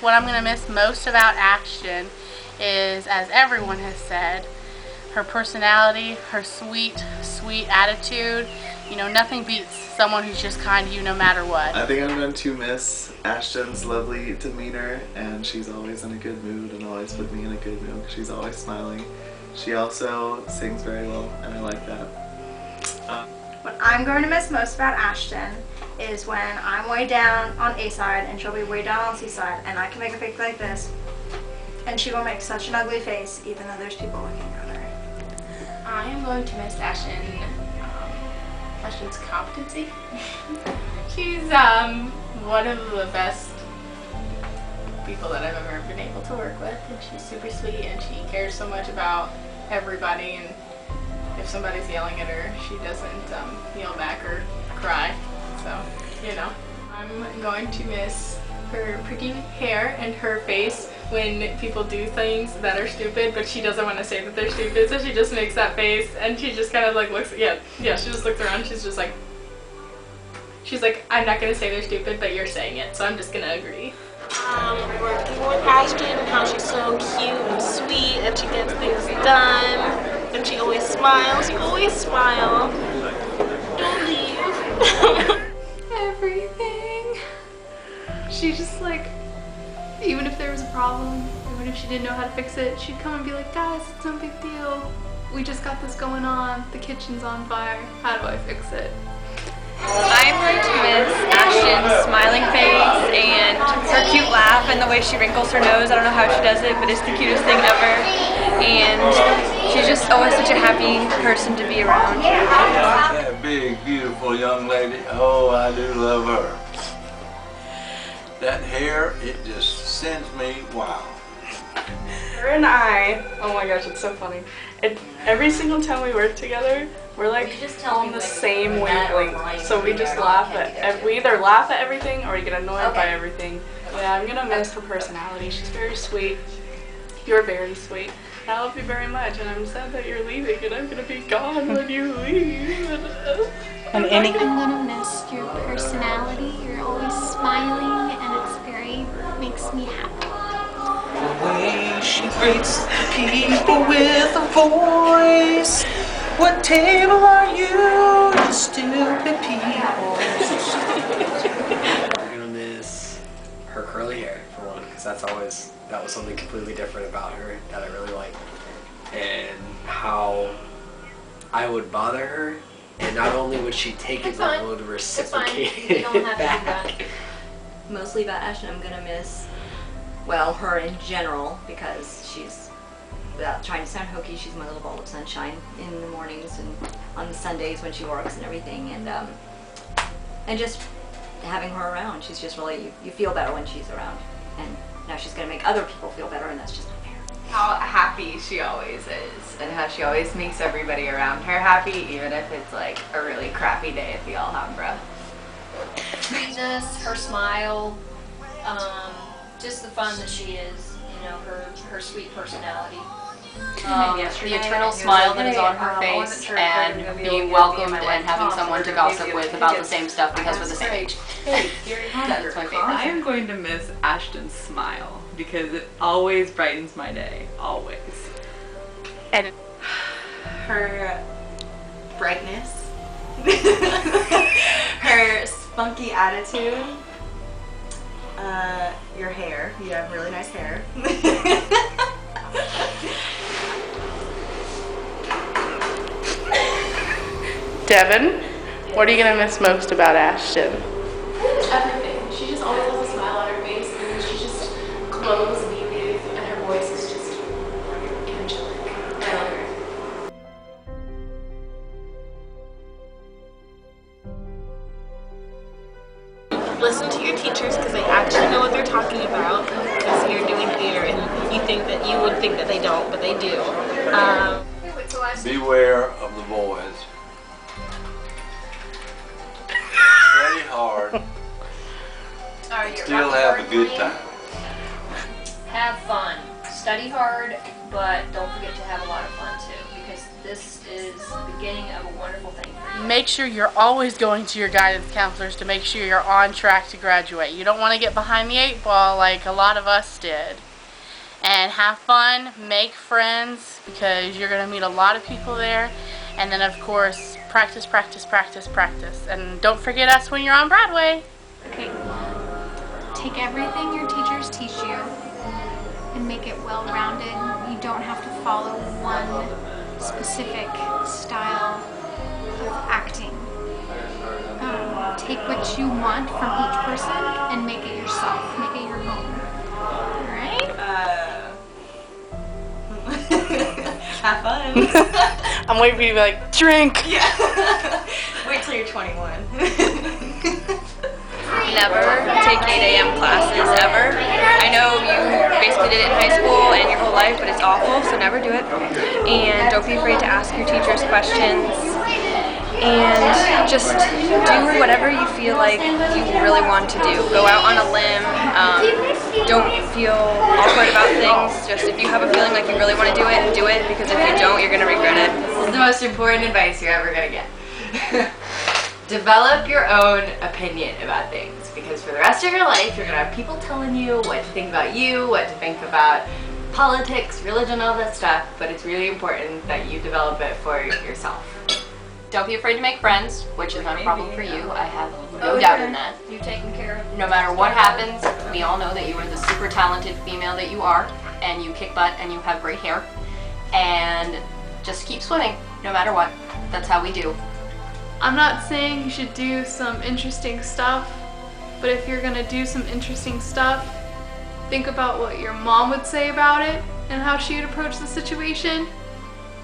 what I'm going to miss most about Ashton is, as everyone has said, her personality, her sweet, sweet attitude. You know, nothing beats someone who's just kind to you no matter what. I think I'm going to miss Ashton's lovely demeanor, and she's always in a good mood and always put me in a good mood. She's always smiling. She also sings very well, and I like that. What I'm going to miss most about Ashton is when I'm way down on A side and she'll be way down on C side, and I can make a face like this, and she will make such an ugly face even though there's people looking at her. I am going to miss Ashton's competency. She's one of the best people that I've ever been able to work with, and she's super sweet and she cares so much about everybody, and if somebody's yelling at her, she doesn't yell back or cry. So, you know, I'm going to miss her pretty hair and her face when people do things that are stupid, but she doesn't want to say that they're stupid, so she just makes that face and she just kind of like looks, yeah, she just looks around, she's like, I'm not going to say they're stupid, but you're saying it, so I'm just going to agree. Working with Ashton and how she's so cute and sweet and she gets things done and she always smiles. Always smile. Don't leave. Everything. She just like, even if there was a problem, even if she didn't know how to fix it, she'd come and be like, guys, it's no big deal. We just got this going on. The kitchen's on fire. How do I fix it? I'm going to miss Ashton's smiling face and her cute laugh and the way she wrinkles her nose. I don't know how she does it, but it's the cutest thing ever. And she's just always such a happy person to be around. That big, beautiful young lady. Oh, I do love her. That hair, it just sends me wild. Her and I, oh my gosh, it's so funny. Every single time we work together, we're like on the same wavelength. So we just laugh at, we either laugh at everything or we get annoyed by everything. Yeah, I'm gonna miss her personality. She's very sweet. You're very sweet. I love you very much, and I'm sad that you're leaving, and I'm gonna be gone when you leave. I'm gonna miss your personality. You're always smiling, and makes me happy. The way she greets people with a voice. What table are you, you stupid people? I'm gonna miss her curly hair for one, because that was something completely different about her that I really liked, and how I would bother her, and not only would she take it, but would reciprocate it back. Mostly about Ashton, I'm gonna miss, well, her in general, because she's, without trying to sound hokey, she's my little ball of sunshine in the mornings and on the Sundays when she works and everything, and just having her around. She's just really, you feel better when she's around, and now she's gonna make other people feel better, and that's just not fair. How happy she always is, and how she always makes everybody around her happy, even if it's like a really crappy day at the Alhambra. Sweetness, her smile, just the fun that she is, you know, her sweet personality. The eternal smile that is on her face, and being welcomed and having someone to gossip with about the same stuff because we're the same age. That's my favorite. I am going to miss Ashton's smile because it always brightens my day, always. And her brightness, her spunky attitude, your hair. You have really nice hair. Devin, what are you going to miss most about Ashton? Everything. She just always has a smile on her face, and she just glows beauty, and her voice is just angelic. I love her. Listen to your teachers because they actually know what they're talking about, because you're doing theater and you would think that they don't, but they do. Beware of the boys. Study hard. Still have a good time. Have fun. Study hard, but don't forget to have a lot of fun too, because this is the beginning of a wonderful thing for you. Make sure you're always going to your guidance counselors to make sure you're on track to graduate. You don't want to get behind the 8 ball like a lot of us did. And have fun, make friends, because you're going to meet a lot of people there. And then, of course, practice, practice, practice, practice. And don't forget us when you're on Broadway. Okay. Take everything your teachers teach you and make it well-rounded. You don't have to follow one specific style of acting. Take what you want from each person and make it yourself. Make it your own. Alright? Have fun. I'm waiting for you to be like, drink! Yeah. Wait till you're 21. Never take 8 a.m. classes, ever. I know you basically did it in high school and your whole life, but it's awful, so never do it. And don't be afraid to ask your teachers questions. And just do whatever you feel like you really want to do. Go out on a limb. Don't feel awkward about things. Just if you have a feeling like you really want to do it, because if you don't, you're going to regret it. This is the most important advice you're ever going to get. Develop your own opinion about things, because for the rest of your life you're going to have people telling you what to think about you, what to think about politics, religion, all that stuff, but it's really important that you develop it for yourself. Don't be afraid to make friends, which is not a problem for you. I have no doubt in that. You're taken care of. No matter what happens, we all know that you are the super talented female that you are, and you kick butt and you have great hair. And just keep swimming, no matter what. That's how we do. I'm not saying you should do some interesting stuff, but if you're gonna do some interesting stuff, think about what your mom would say about it and how she would approach the situation.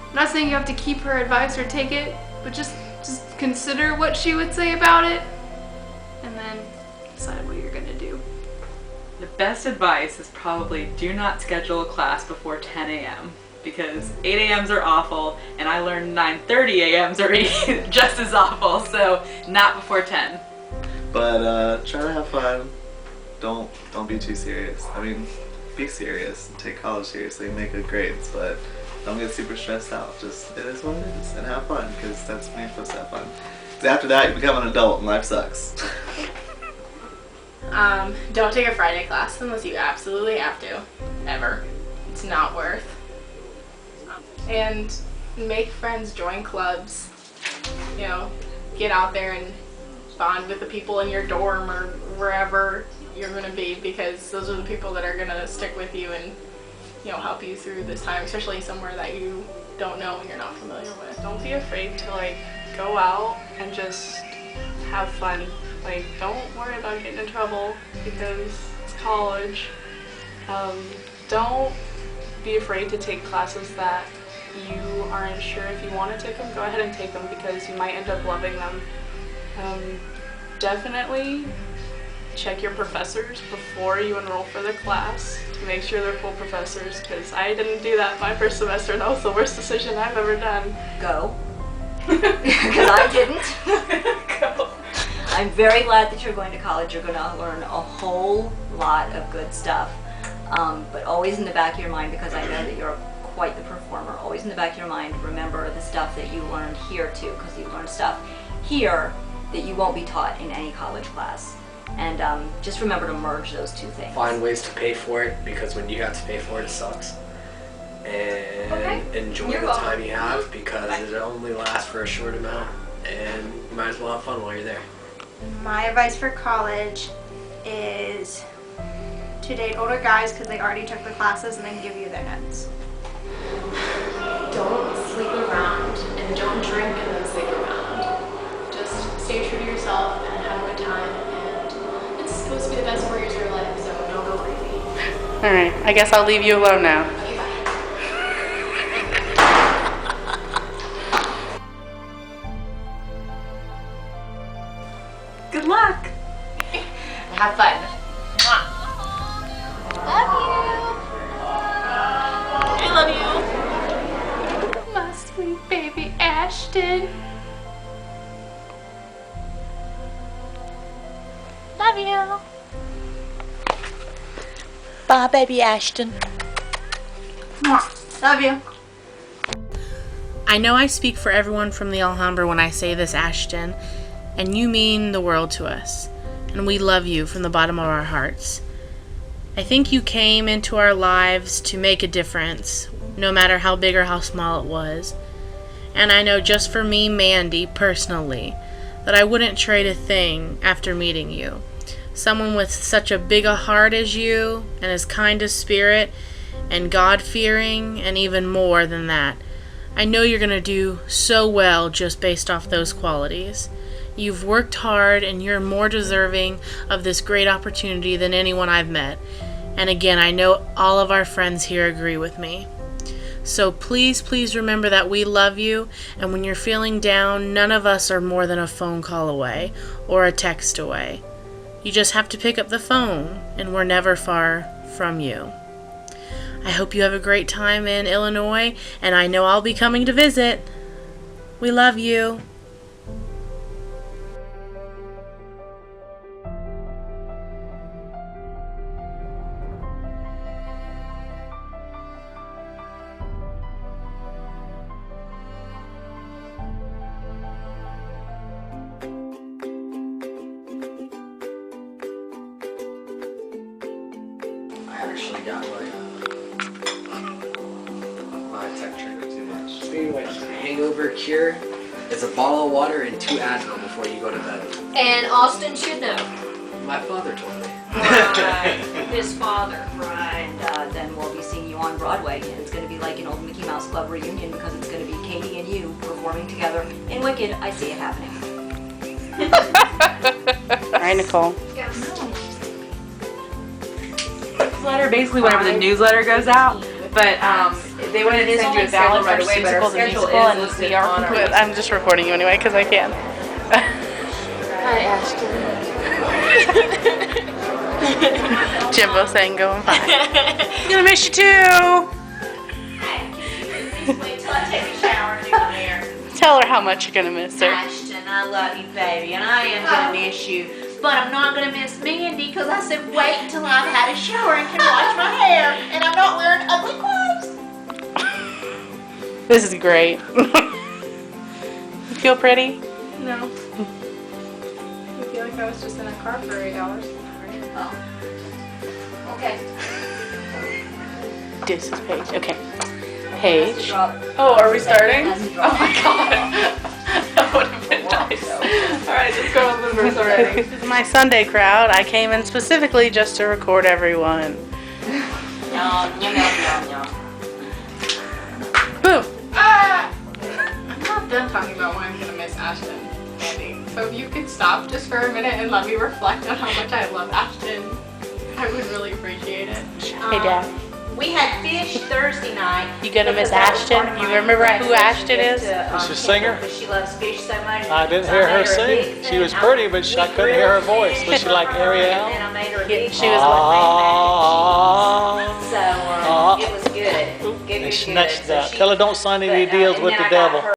I'm not saying you have to keep her advice or take it, but just consider what she would say about it and then decide what you're gonna do. The best advice is probably do not schedule a class before 10 a.m. because 8 a.m.s are awful, and I learned 9:30 a.m.s are just as awful, so not before 10. But try to have fun. Don't be too serious. I mean, be serious and take college seriously, make good grades, but don't get super stressed out. Just, it is what it is, and have fun, because that's when you're supposed to have fun. Because after that, you become an adult and life sucks. Don't take a Friday class unless you absolutely have to. Ever. It's not worth. And make friends, join clubs, you know, get out there and bond with the people in your dorm or wherever you're going to be, because those are the people that are going to stick with you and, you know, help you through this time, especially somewhere that you don't know and you're not familiar with. Don't be afraid to like go out and just have fun. Like, don't worry about getting in trouble because it's college. Don't be afraid to take classes that you aren't sure if you want to take them. Go ahead and take them because you might end up loving them. Definitely check your professors before you enroll for the class to make sure they're full professors, because I didn't do that my first semester and that was the worst decision I've ever done. Go. Because I didn't. Go. I'm very glad that you're going to college. You're going to learn a whole lot of good stuff. But always in the back of your mind, because I know that you're quite the performer, always in the back of your mind, remember the stuff that you learned here too, because you learned stuff here that you won't be taught in any college class. And just remember to merge those two things. Find ways to pay for it, because when you have to pay for it, it sucks. And enjoy the time you have, because it only lasts for a short amount, and you might as well have fun while you're there. My advice for college is to date older guys because they already took the classes and then give you their notes. Don't sleep around and don't drink and then sleep around. Just stay true to yourself and have a good time, and it's supposed to be the best 4 years of your life, so don't go crazy. Alright, I guess I'll leave you alone now. Okay, bye. Good luck! Have fun. Love you. I love you. My sweet baby Ashton. Love you. Bye, baby Ashton. Love you. I know I speak for everyone from the Alhambra when I say this, Ashton, and you mean the world to us, and we love you from the bottom of our hearts. I think you came into our lives to make a difference, no matter how big or how small it was. And I know just for me, Mandy, personally, that I wouldn't trade a thing after meeting you. Someone with such a big a heart as you, and as kind a spirit, and God-fearing, and even more than that. I know you're going to do so well just based off those qualities. You've worked hard, and you're more deserving of this great opportunity than anyone I've met. And again, I know all of our friends here agree with me. So please, please remember that we love you, and when you're feeling down, none of us are more than a phone call away or a text away. You just have to pick up the phone, and we're never far from you. I hope you have a great time in Illinois, and I know I'll be coming to visit. We love you. I actually got my tech trainer too much. Speaking of which, hangover cure is a bottle of water and 2 Advil before you go to bed. And Austin should know. My father told me. Right. His father. Right. And then we'll be seeing you on Broadway. And it's going to be like an old Mickey Mouse Club reunion because it's going to be Katie and you performing together in Wicked. I see it happening. All right, Nicole. Newsletter, basically whenever the newsletter goes out, but they wouldn't send you a schedule right away, but our schedule is listed on our website. I'm just recording you anyway because I can. Hi, Ashton. Jimbo saying go and fine. I'm gonna miss you too. Wait till I take a shower and do my hair. Tell her how much you're gonna miss her. Ashton, I love you, baby, and I am going to miss you. But I'm not going to miss Mandy because I said wait until I've had a shower and can wash my hair. And I'm not wearing ugly clothes. This is great. You feel pretty? No. I feel like I was just in a car for 8 hours. Oh. Okay. This is Paige. Okay. Paige. Oh, are we starting? Oh my god. That would have been nice. Alright, let's go with the verse already. This is my Sunday crowd. I came in specifically just to record everyone. Boom. I'm not done talking about why I'm gonna miss Ashton, Andy. So if you could stop just for a minute and let me reflect on how much I love Ashton, I would really appreciate it. Hey, Dad. We had fish Thursday night. You gonna miss Ashton? You remember who Ashton is? She's a singer. She loves fish so much. I didn't hear her sing. She was pretty, but I couldn't hear her voice. Was she like Ariel? She was So it was good. They snatched that. Tell her don't sign any deals with the devil.